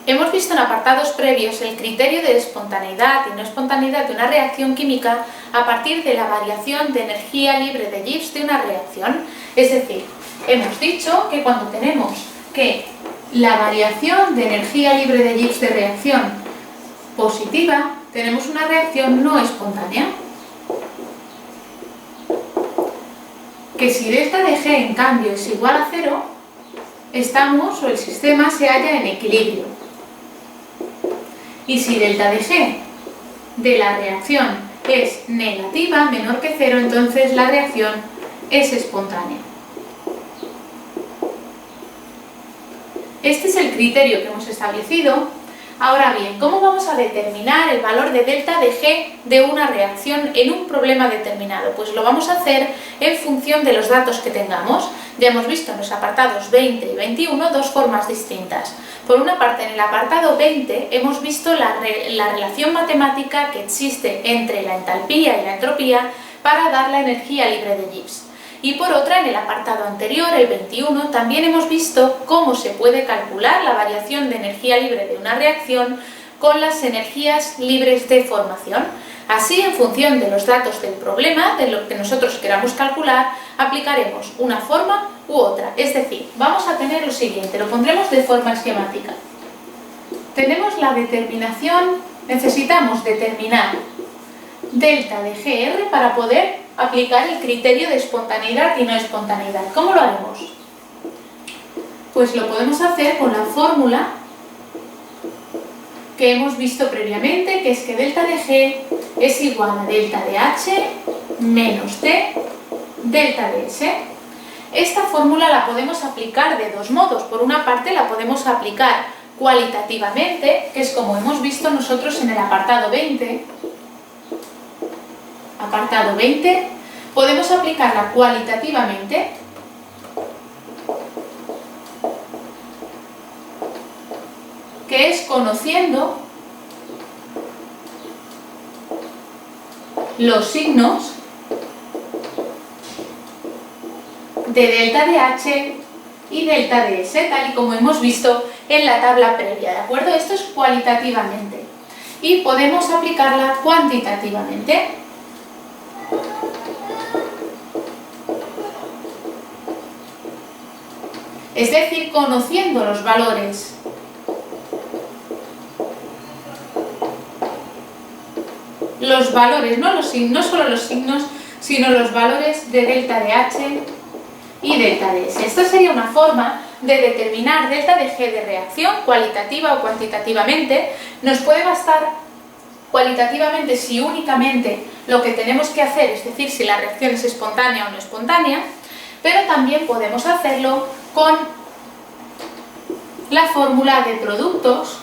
Hemos visto en apartados previos el criterio de espontaneidad y no espontaneidad de una reacción química a partir de la variación de energía libre de Gibbs de una reacción. Es decir, hemos dicho que cuando tenemos que la variación de energía libre de Gibbs de reacción positiva, tenemos una reacción no espontánea. Que si delta de G en cambio es igual a 0, estamos o el sistema se halla en equilibrio. Y si delta de G de la reacción es negativa, menor que 0, entonces la reacción es espontánea. Este es el criterio que hemos establecido. Ahora bien, ¿cómo vamos a determinar el valor de delta de G de una reacción en un problema determinado? Pues lo vamos a hacer en función de los datos que tengamos. Ya hemos visto en los apartados 20 y 21 dos formas distintas. Por una parte, en el apartado 20 hemos visto la relación matemática que existe entre la entalpía y la entropía para dar la energía libre de Gibbs. Y por otra, en el apartado anterior, el 21, también hemos visto cómo se puede calcular la variación de energía libre de una reacción con las energías libres de formación. Así, en función de los datos del problema, de lo que nosotros queramos calcular, aplicaremos una forma u otra. Es decir, vamos a tener lo siguiente, lo pondremos de forma esquemática. Tenemos la determinación, necesitamos determinar delta de GR para poder aplicar el criterio de espontaneidad y no espontaneidad. ¿Cómo lo haremos? Pues lo podemos hacer con la fórmula que hemos visto previamente, que es que delta de G es igual a delta de H menos T delta de S. Esta fórmula la podemos aplicar de dos modos. Por una parte la podemos aplicar cualitativamente, que es como hemos visto nosotros en el apartado 20. Apartado 20, podemos aplicarla cualitativamente que es conociendo los signos de delta de H y delta de S, tal y como hemos visto en la tabla previa, ¿de acuerdo? Esto es cualitativamente. Y podemos aplicarla cuantitativamente. Es decir, conociendo los valores no solo los signos, sino los valores de delta de H y delta de S. Esta sería una forma de determinar delta de G de reacción, cualitativa o cuantitativamente. Nos puede bastar cualitativamente si únicamente lo que tenemos que hacer, es decir, si la reacción es espontánea o no espontánea, pero también podemos hacerlo con la fórmula de productos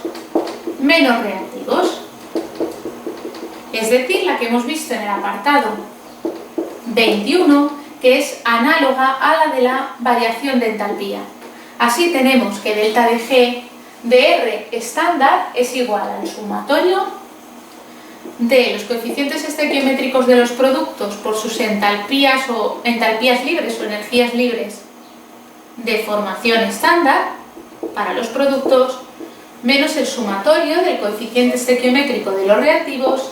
menos reactivos, es decir, la que hemos visto en el apartado 21, que es análoga a la de la variación de entalpía. Así tenemos que delta de G de R estándar es igual al sumatorio de los coeficientes estequiométricos de los productos por sus entalpías o entalpías libres o energías libres de formación estándar para los productos menos el sumatorio del coeficiente estequiométrico de los reactivos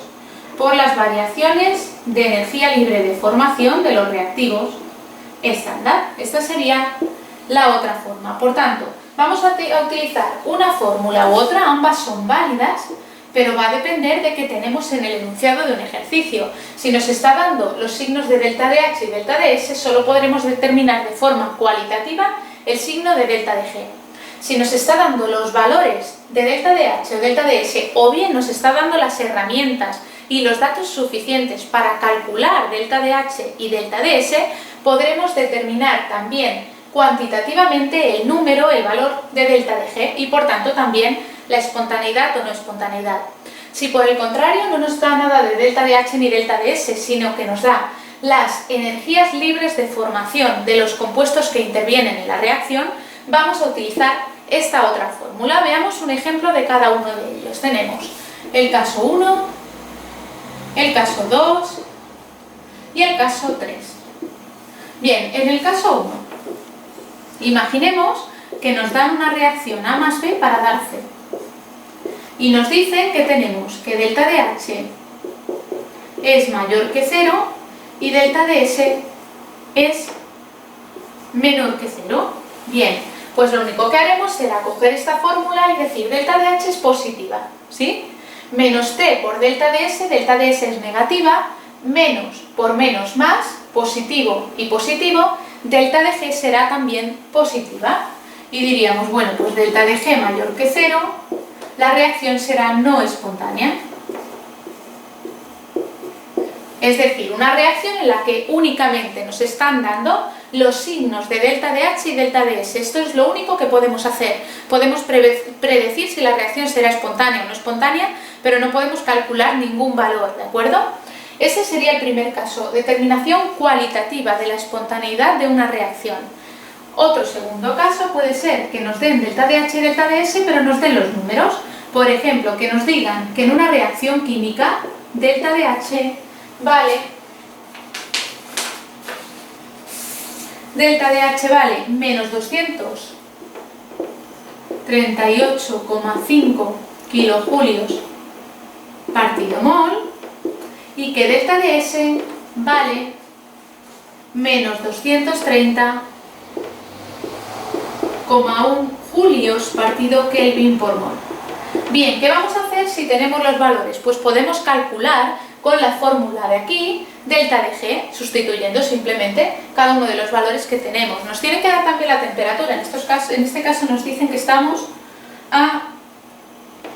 por las variaciones de energía libre de formación de los reactivos estándar. Esta sería la otra forma. Por tanto, vamos a utilizar una fórmula u otra, ambas son válidas, pero va a depender de qué tenemos en el enunciado de un ejercicio. Si nos está dando los signos de delta de H y delta de S, solo podremos determinar de forma cualitativa el signo de delta de G. Si nos está dando los valores de delta de H o delta de S, o bien nos está dando las herramientas y los datos suficientes para calcular delta de H y delta de S, podremos determinar también cuantitativamente el número, el valor de delta de G y por tanto también la espontaneidad o no espontaneidad. Si por el contrario no nos da nada de delta de H ni delta de S, sino que nos da las energías libres de formación de los compuestos que intervienen en la reacción, vamos a utilizar esta otra fórmula. Veamos un ejemplo de cada uno de ellos. Tenemos el caso 1, el caso 2 y el caso 3. Bien, en el caso 1, imaginemos que nos dan una reacción A más B para dar C. Y nos dicen que tenemos que delta de H es mayor que 0 y delta de S es menor que 0. Bien, pues lo único que haremos será coger esta fórmula y decir delta de H es positiva, ¿sí? Menos T por delta de S es negativa, menos por menos más, positivo y positivo, delta de G será también positiva. Y diríamos, bueno, pues delta de G mayor que 0, la reacción será no espontánea. Es decir, una reacción en la que únicamente nos están dando los signos de delta de H y delta de S. Esto es lo único que podemos hacer. Podemos predecir si la reacción será espontánea o no espontánea, pero no podemos calcular ningún valor, ¿de acuerdo? Ese sería el primer caso, determinación cualitativa de la espontaneidad de una reacción. Otro segundo caso puede ser que nos den delta de H y delta de S, pero nos den los números. Por ejemplo, que nos digan que en una reacción química, delta de H vale menos 238,5 kilojulios partido mol y que delta de S vale menos 230,1 julios partido Kelvin por mol. Bien, ¿qué vamos a hacer si tenemos los valores? Pues podemos calcular con la fórmula de aquí, delta de G, sustituyendo simplemente cada uno de los valores que tenemos. Nos tiene que dar también la temperatura, en este caso nos dicen que estamos a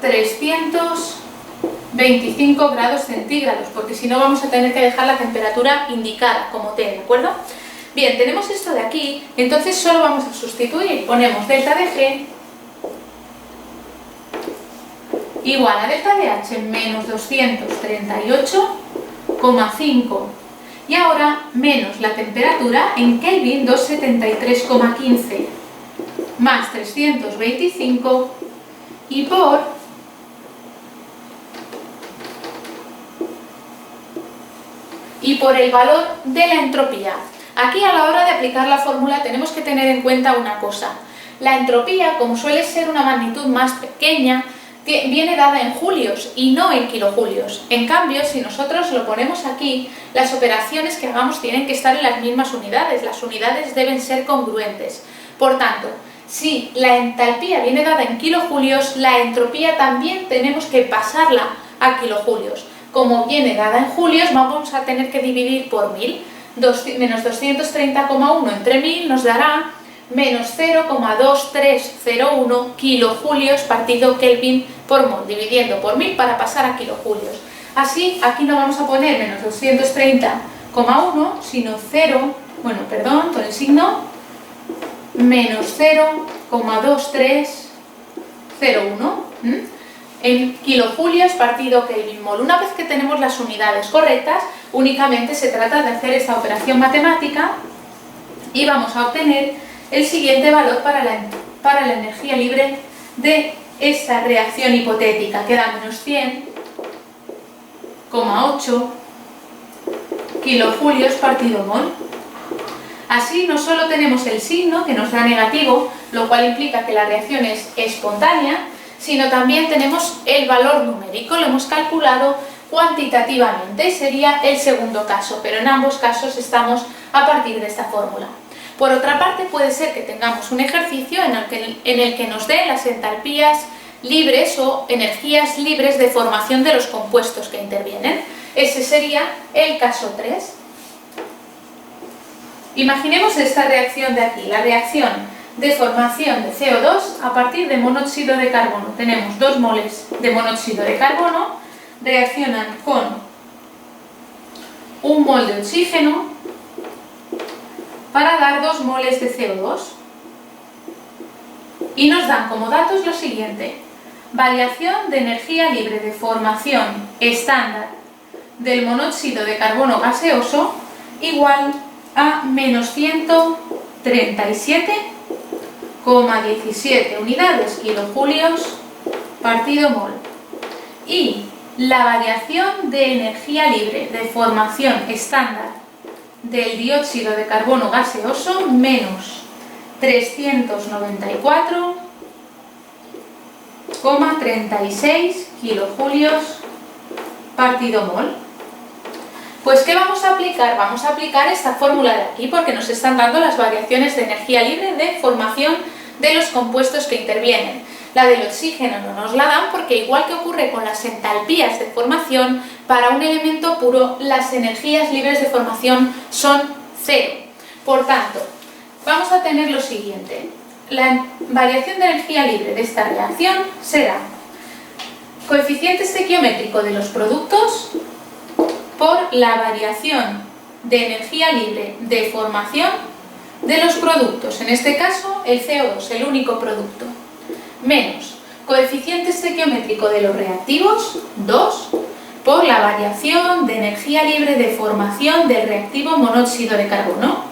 325 grados centígrados, porque si no vamos a tener que dejar la temperatura indicada como T, ¿de acuerdo? Bien, tenemos esto de aquí, entonces solo vamos a sustituir, ponemos delta de G igual a delta de H menos 238,5 y ahora menos la temperatura en Kelvin 273,15 más 325 y por el valor de la entropía. Aquí a la hora de aplicar la fórmula tenemos que tener en cuenta una cosa. La entropía, como suele ser una magnitud más pequeña, viene dada en julios y no en kilojulios. En cambio, si nosotros lo ponemos aquí, las operaciones que hagamos tienen que estar en las mismas unidades. Las unidades deben ser congruentes. Por tanto, si la entalpía viene dada en kilojulios, la entropía también tenemos que pasarla a kilojulios. Como viene dada en julios, vamos a tener que dividir por 1000. Menos 230,1 entre 1000 nos dará menos 0,2301 kilojulios partido Kelvin por mol, dividiendo por 1000 para pasar a kilojulios. Así, aquí no vamos a poner menos 230,1, sino con el signo menos 0,2301 en kilojulios partido Kelvin mol. Una vez que tenemos las unidades correctas, únicamente se trata de hacer esta operación matemática y vamos a obtener el siguiente valor para la energía libre de esta reacción hipotética, que da menos 100,8 kilojulios partido mol. Así no solo tenemos el signo que nos da negativo, lo cual implica que la reacción es espontánea, sino también tenemos el valor numérico, lo hemos calculado cuantitativamente, sería el segundo caso, pero en ambos casos estamos a partir de esta fórmula. Por otra parte, puede ser que tengamos un ejercicio en el que nos den las entalpías libres o energías libres de formación de los compuestos que intervienen. Ese sería el caso 3. Imaginemos esta reacción de aquí, la reacción de formación de CO2 a partir de monóxido de carbono. Tenemos 2 moles de monóxido de carbono, reaccionan con 1 mol de oxígeno para dar 2 moles de CO2 y nos dan como datos lo siguiente: variación de energía libre de formación estándar del monóxido de carbono gaseoso igual a menos 137,17 unidades kilojulios partido mol, y la variación de energía libre de formación estándar del dióxido de carbono gaseoso menos 394 36 kilojulios partido mol. Pues ¿qué vamos a aplicar? Vamos a aplicar esta fórmula de aquí porque nos están dando las variaciones de energía libre de formación de los compuestos que intervienen. La del oxígeno no nos la dan porque, igual que ocurre con las entalpías de formación, para un elemento puro las energías libres de formación son cero. Por tanto, vamos a tener lo siguiente. La variación de energía libre de esta reacción será coeficiente estequiométrico de los productos por la variación de energía libre de formación de los productos, en este caso el CO2, el único producto, menos coeficiente estequiométrico de los reactivos, 2, por la variación de energía libre de formación del reactivo monóxido de carbono,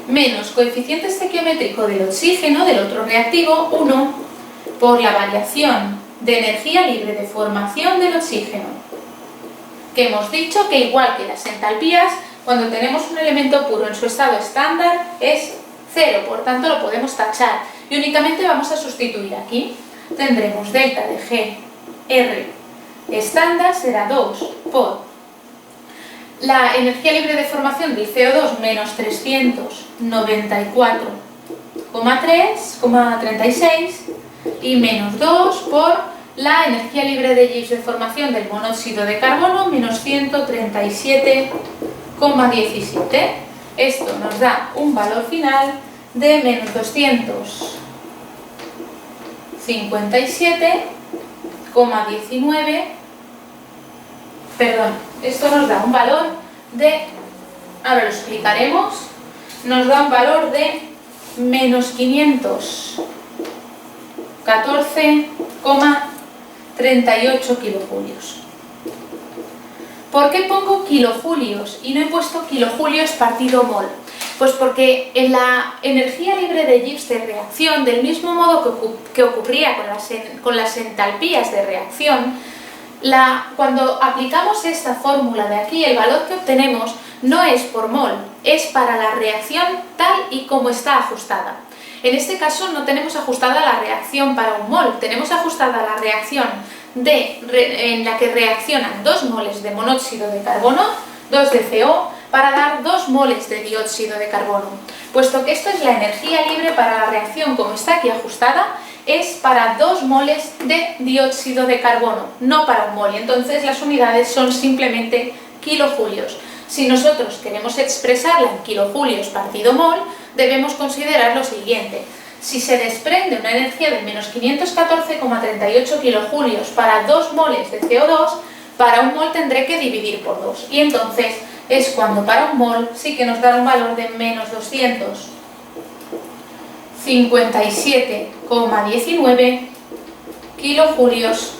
menos coeficiente estequiométrico del oxígeno, del otro reactivo, 1, por la variación de energía libre de formación del oxígeno, que hemos dicho que, igual que las entalpías, cuando tenemos un elemento puro en su estado estándar es 0, por tanto lo podemos tachar y únicamente vamos a sustituir aquí. Tendremos delta de G R estándar será 2 por la energía libre de formación del CO2 menos 394,36 y menos 2 por la energía libre de Gibbs de formación del monóxido de carbono menos 137,17. Esto nos da un valor final de menos 257,19. Perdón, esto nos da un valor de, ahora lo explicaremos, nos da un valor de menos 514,38 kilojulios. ¿Por qué pongo kilojulios y no he puesto kilojulios partido mol? Pues porque en la energía libre de Gibbs de reacción, del mismo modo que ocurría con las entalpías de reacción, cuando aplicamos esta fórmula de aquí, el valor que obtenemos no es por mol, es para la reacción tal y como está ajustada. En este caso no tenemos ajustada la reacción para un mol, tenemos ajustada la reacción en la que reaccionan 2 moles de monóxido de carbono, 2 de CO, para dar 2 moles de dióxido de carbono. Puesto que esto es la energía libre para la reacción como está aquí ajustada, es para 2 moles de dióxido de carbono, no para un mol, y entonces las unidades son simplemente kilojulios. Si nosotros queremos expresarla en kilojulios partido mol, debemos considerar lo siguiente. Si se desprende una energía de menos 514,38 kilojulios para 2 moles de CO2, para un mol tendré que dividir por 2. Y entonces es cuando para un mol sí que nos da un valor de menos 257,19 kilojulios.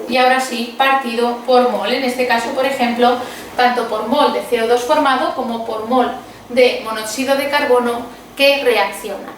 Y ahora sí, partido por mol. En este caso, por ejemplo, tanto por mol de CO2 formado como por mol de monóxido de carbono que reacciona.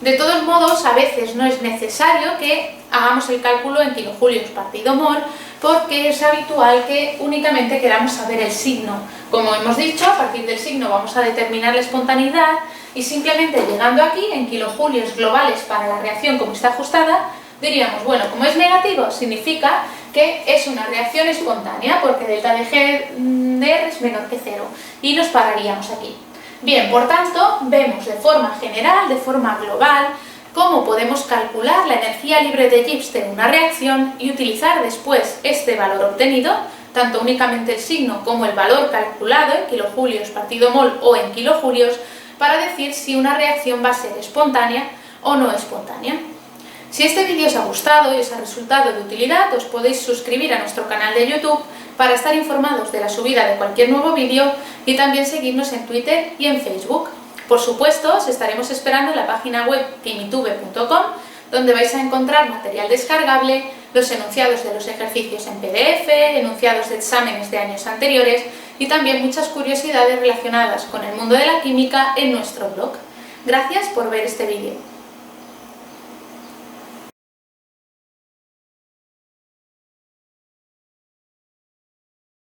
De todos modos, a veces no es necesario que hagamos el cálculo en kilojulios partido mol, porque es habitual que únicamente queramos saber el signo. Como hemos dicho, a partir del signo vamos a determinar la espontaneidad y simplemente llegando aquí en kilojulios globales para la reacción como está ajustada, diríamos, bueno, como es negativo, significa que es una reacción espontánea, porque delta de G de R es menor que 0, y nos pararíamos aquí. Bien, por tanto, vemos de forma general, de forma global, cómo podemos calcular la energía libre de Gibbs de una reacción y utilizar después este valor obtenido, tanto únicamente el signo como el valor calculado en kilojulios partido mol o en kilojulios, para decir si una reacción va a ser espontánea o no espontánea. Si este vídeo os ha gustado y os ha resultado de utilidad, os podéis suscribir a nuestro canal de YouTube para estar informados de la subida de cualquier nuevo vídeo y también seguirnos en Twitter y en Facebook. Por supuesto, os estaremos esperando en la página web kimitube.com, donde vais a encontrar material descargable, los enunciados de los ejercicios en PDF, enunciados de exámenes de años anteriores y también muchas curiosidades relacionadas con el mundo de la química en nuestro blog. Gracias por ver este vídeo.